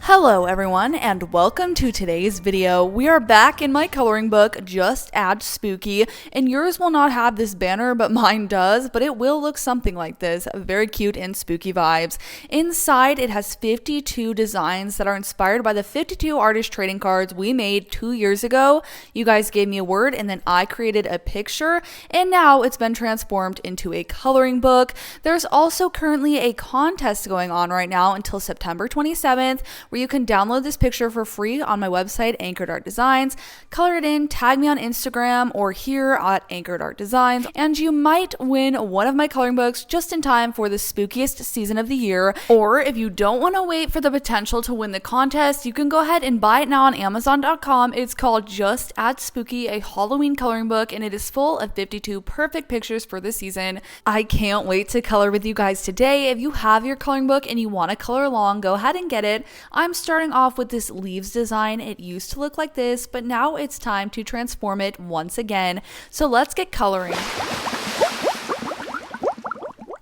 Hello everyone and welcome to today's video. We are back in my coloring book, Just Add Spooky, and yours will not have this banner but mine does, but it will look something like this, very cute and spooky vibes. Inside it has 52 designs that are inspired by the 52 artist trading cards we made 2 years ago. You guys gave me a word and then I created a picture and now it's been transformed into a coloring book. There's also currently a contest going on right now until September 27th where you can download this picture for free on my website, Anchored Art Designs, color it in, tag me on Instagram or here at Anchored Art Designs, and you might win one of my coloring books just in time for the spookiest season of the year. Or if you don't want to wait for the potential to win the contest, you can go ahead and buy it now on Amazon.com. It's called Just Add Spooky, a Halloween coloring book, and it is full of 52 perfect pictures for the season. I can't wait to color with you guys today. If you have your coloring book and you want to color along, go ahead and get it. I'm starting off with this leaves design. It used to look like this, but now it's time to transform it once again. So let's get coloring.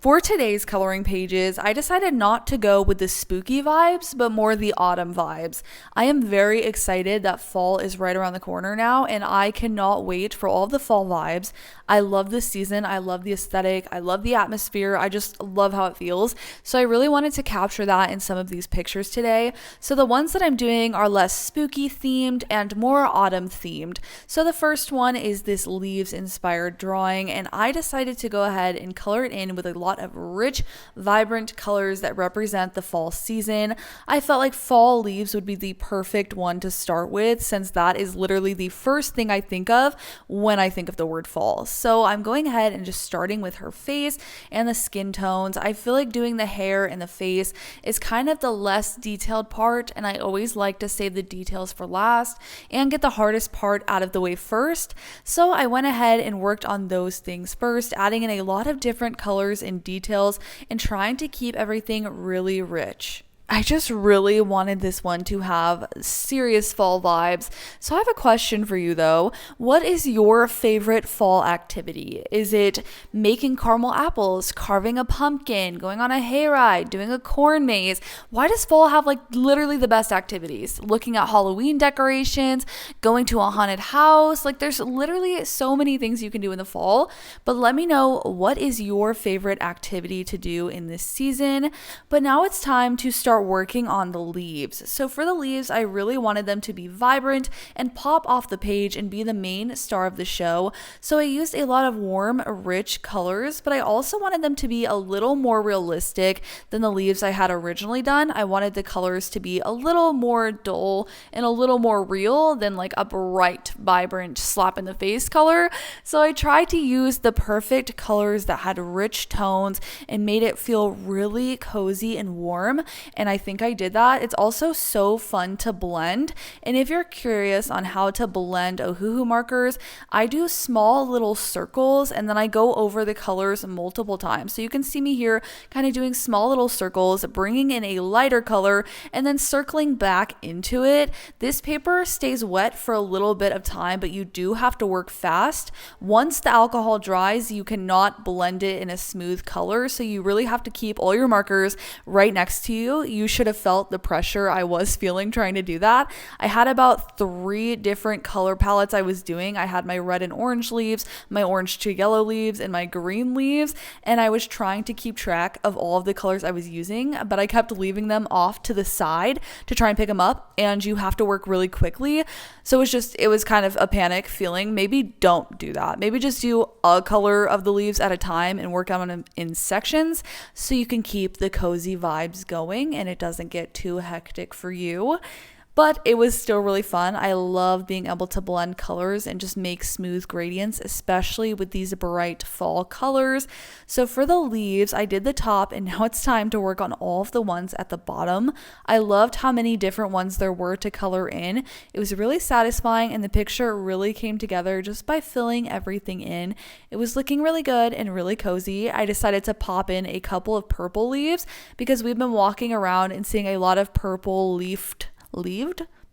For today's coloring pages, I decided not to go with the spooky vibes, but more the autumn vibes. I am very excited that fall is right around the corner now, and I cannot wait for all of the fall vibes. I love this season. I love the aesthetic. I love the atmosphere. I just love how it feels. So I really wanted to capture that in some of these pictures today. So the ones that I'm doing are less spooky themed and more autumn themed. So the first one is this leaves inspired drawing, and I decided to go ahead and color it in with a lot of rich, vibrant colors that represent the fall season. I felt like fall leaves would be the perfect one to start with, since that is literally the first thing I think of when I think of the word fall. So I'm going ahead and just starting with her face and the skin tones. I feel like doing the hair and the face is kind of the less detailed part, and I always like to save the details for last and get the hardest part out of the way first. So I went ahead and worked on those things first, adding in a lot of different colors and details and trying to keep everything really rich. I just really wanted this one to have serious fall vibes. So I have a question for you though. What is your favorite fall activity? Is it making caramel apples, carving a pumpkin, going on a hayride, doing a corn maze? Why does fall have like literally the best activities? Looking at Halloween decorations, going to a haunted house. Like there's literally so many things you can do in the fall. But let me know, what is your favorite activity to do in this season? But now it's time to start working on the leaves. So for the leaves, I really wanted them to be vibrant and pop off the page and be the main star of the show. So I used a lot of warm, rich colors, but I also wanted them to be a little more realistic than the leaves I had originally done. I wanted the colors to be a little more dull and a little more real than like a bright, vibrant, slap in the face color. So I tried to use the perfect colors that had rich tones and made it feel really cozy and warm. And I think I did that. It's also so fun to blend. And if you're curious on how to blend Ohuhu markers, I do small little circles and then I go over the colors multiple times. So you can see me here kind of doing small little circles, bringing in a lighter color and then circling back into it. This paper stays wet for a little bit of time, but you do have to work fast. Once the alcohol dries, you cannot blend it in a smooth color. So you really have to keep all your markers right next to you. You should have felt the pressure I was feeling trying to do that. I had about 3 different color palettes I was doing. I had my red and orange leaves, my orange to yellow leaves, and my green leaves, and I was trying to keep track of all of the colors I was using, but I kept leaving them off to the side to try and pick them up, and you have to work really quickly. So it was kind of a panic feeling. Maybe don't do that. Maybe just do a color of the leaves at a time and work on them in sections so you can keep the cozy vibes going and it doesn't get too hectic for you. But it was still really fun. I love being able to blend colors and just make smooth gradients, especially with these bright fall colors. So for the leaves, I did the top and now it's time to work on all of the ones at the bottom. I loved how many different ones there were to color in. It was really satisfying and the picture really came together just by filling everything in. It was looking really good and really cozy. I decided to pop in a couple of purple leaves because we've been walking around and seeing a lot of purple leaved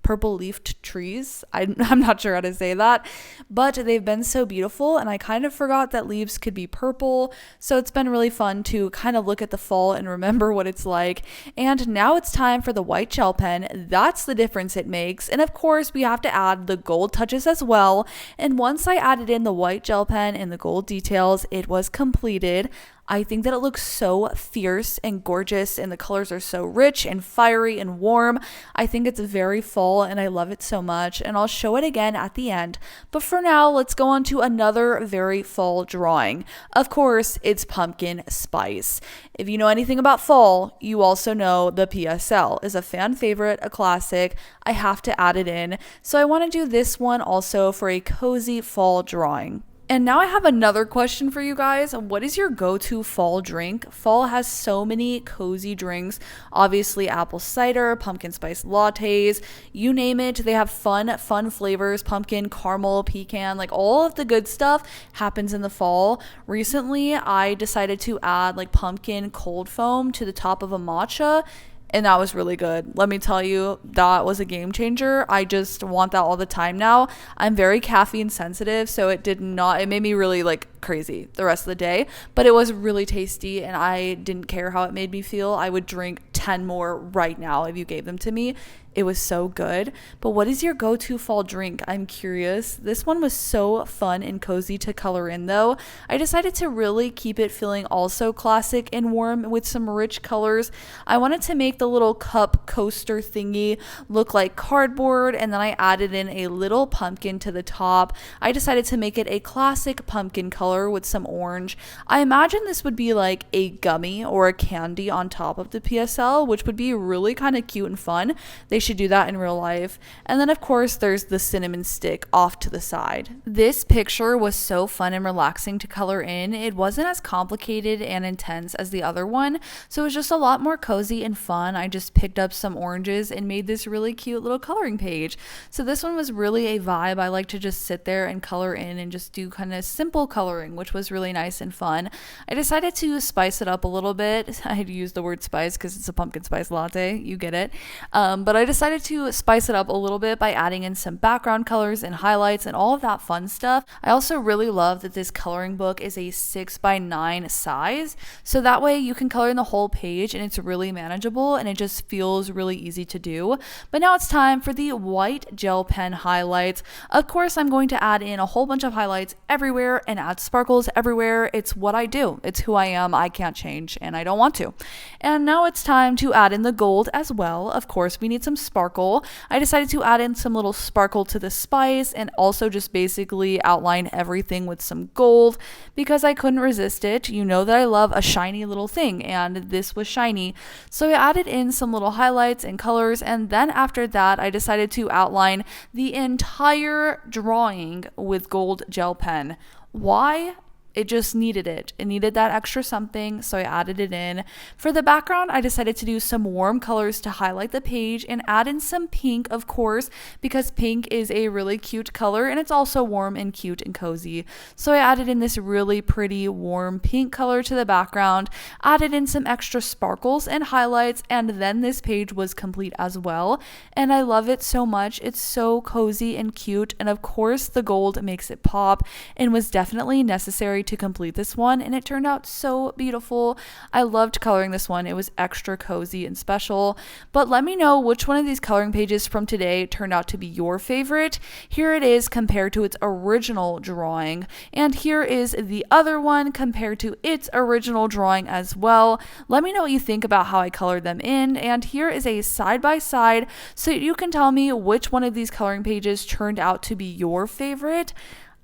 purple leafed trees. I'm not sure how to say that, but they've been so beautiful, and I kind of forgot that leaves could be purple. So it's been really fun to kind of look at the fall and remember what it's like. And now it's time for the white gel pen. That's the difference it makes. And of course, we have to add the gold touches as well. And once I added in the white gel pen and the gold details, it was completed. I think that it looks so fierce and gorgeous, and the colors are so rich and fiery and warm. I think it's very fall, and I love it so much, and I'll show it again at the end. But for now, let's go on to another very fall drawing. Of course, it's pumpkin spice. If you know anything about fall, you also know the PSL is a fan favorite, a classic. I have to add it in. So I want to do this one also for a cozy fall drawing. And now I have another question for you guys. What is your go-to fall drink? Fall has so many cozy drinks. Obviously, apple cider, pumpkin spice lattes, you name it. They have fun flavors, pumpkin, caramel, pecan, like all of the good stuff happens in the fall. Recently, I decided to add like pumpkin cold foam to the top of a matcha, and that was really good. Let me tell you, that was a game changer. I just want that all the time now. I'm very caffeine sensitive, so it made me really like crazy the rest of the day, but it was really tasty, and I didn't care how it made me feel. I would drink 10 more right now if you gave them to me. It was so good. But what is your go-to fall drink? I'm curious. This one was so fun and cozy to color in though. I decided to really keep it feeling also classic and warm with some rich colors. I wanted to make the little cup coaster thingy look like cardboard, and then I added in a little pumpkin to the top. I decided to make it a classic pumpkin color with some orange. I imagine this would be like a gummy or a candy on top of the PSL, which would be really kind of cute and fun. They should do that in real life. And then of course there's the cinnamon stick off to the side. This picture was so fun and relaxing to color in. It wasn't as complicated and intense as the other one, so it was just a lot more cozy and fun. I just picked up some oranges and made this really cute little coloring page. So this one was really a vibe. I like to just sit there and color in and just do kind of simple coloring, which was really nice and fun. I decided to spice it up a little bit. I had used the word spice because it's a pumpkin spice latte, you get it. But I decided to spice it up a little bit by adding in some background colors and highlights and all of that fun stuff. I also really love that this coloring book is a 6x9 size, so that way you can color in the whole page and it's really manageable and it just feels really easy to do. But now it's time for the white gel pen highlights. Of course, I'm going to add in a whole bunch of highlights everywhere and add sparkles everywhere. It's what I do. It's who I am. I can't change, and I don't want to. And now it's time to add in the gold as well. Of course, we need some sparkle. I decided to add in some little sparkle to the spice and also just basically outline everything with some gold because I couldn't resist it. You know that I love a shiny little thing, and this was shiny. So I added in some little highlights and colors, and then after that I decided to outline the entire drawing with gold gel pen. Why? It just needed it. It needed that extra something, so I added it in. For the background, I decided to do some warm colors to highlight the page and add in some pink, of course, because pink is a really cute color and it's also warm and cute and cozy. So I added in this really pretty warm pink color to the background, added in some extra sparkles and highlights, and then this page was complete as well. And I love it so much. It's so cozy and cute, and of course the gold makes it pop and was definitely necessary to complete this one, and it turned out so beautiful. I loved coloring this one. It was extra cozy and special. But let me know which one of these coloring pages from today turned out to be your favorite. Here it is compared to its original drawing, and here is the other one compared to its original drawing as well. Let me know what you think about how I colored them in, and here is a side by side so you can tell me which one of these coloring pages turned out to be your favorite.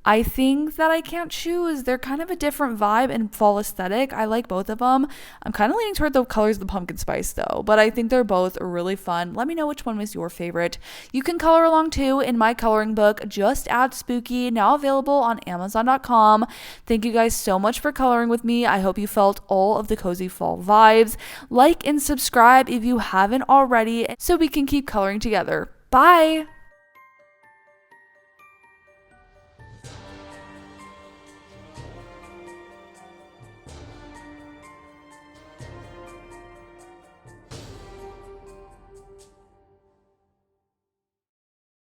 I think that I can't choose. They're kind of a different vibe and fall aesthetic. I like both of them. I'm kind of leaning toward the colors of the pumpkin spice though, but I think they're both really fun. Let me know which one was your favorite. You can color along too in my coloring book, Just Add Spooky, now available on Amazon.com. Thank you guys so much for coloring with me. I hope you felt all of the cozy fall vibes. Like and subscribe if you haven't already so we can keep coloring together. Bye!